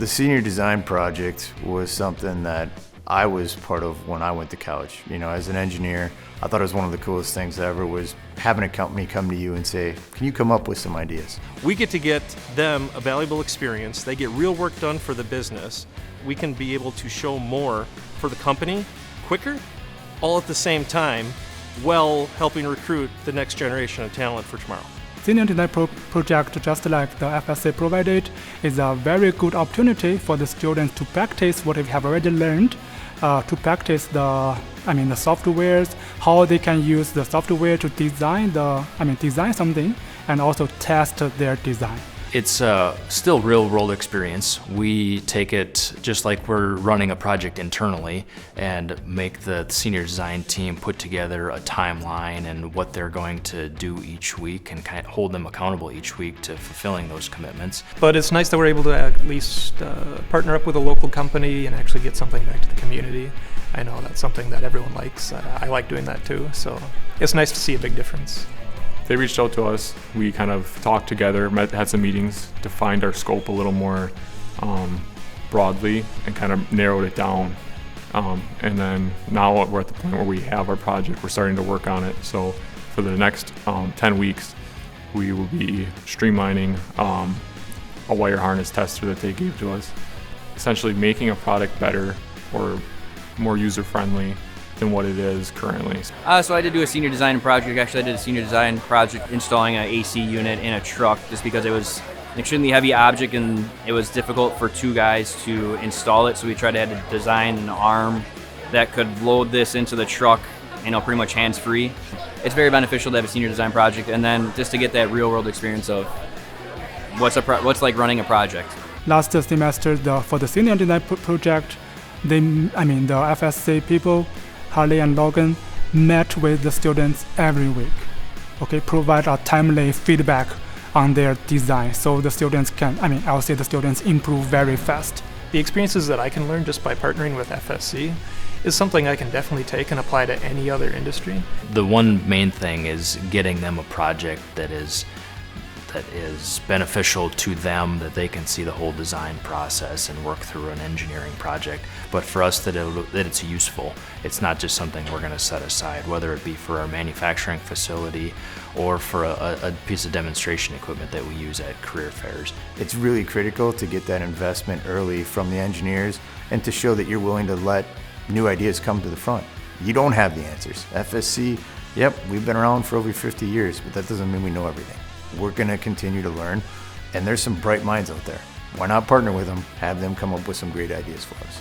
senior design project was something that I was part of when I went to college. You know, as an engineer, I thought it was one of the coolest things ever was having a company come to you and say, can you come up with some ideas? We get to get them a valuable experience. They get real work done for the business. We can be able to show more for the company quicker, all at the same time, while helping recruit the next generation of talent for tomorrow. Senior design project, just like the FSC provided, is a very good opportunity for the students to practice what they have already learned, to practice the softwares, how they can use the software to design something, and also test their design. It's still real-world experience. We take it just like we're running a project internally and make the senior design team put together a timeline and what they're going to do each week and kind of hold them accountable each week to fulfilling those commitments. But it's nice that we're able to at least partner up with a local company and actually get something back to the community. I know that's something that everyone likes. I like doing that too, so it's nice to see a big difference. They reached out to us. We kind of talked together, had some meetings, defined our scope a little more broadly and kind of narrowed it down. And then now we're at the point where we have our project, we're starting to work on it. So for the next 10 weeks, we will be streamlining a wire harness tester that they gave to us. Essentially making a product better or more user-friendly than what it is currently. So I did do a senior design project. Actually, I did a senior design project installing an AC unit in a truck just because it was an extremely heavy object and it was difficult for two guys to install it. So we tried to design an arm that could load this into the truck, pretty much hands-free. It's very beneficial to have a senior design project and then just to get that real-world experience of what's like running a project. Last semester, for the senior design project, the FSC people, Harley and Logan, met with the students every week, provide a timely feedback on their design so the students the students improve very fast. The experiences that I can learn just by partnering with FSC is something I can definitely take and apply to any other industry. The one main thing is getting them a project that is beneficial to them, that they can see the whole design process and work through an engineering project. But for us, that it's useful. It's not just something we're going to set aside, whether it be for our manufacturing facility or for a piece of demonstration equipment that we use at career fairs. It's really critical to get that investment early from the engineers and to show that you're willing to let new ideas come to the front. You don't have the answers. FSC, yep, we've been around for over 50 years, but that doesn't mean we know everything. We're going to continue to learn, and there's some bright minds out there. Why not partner with them, have them come up with some great ideas for us?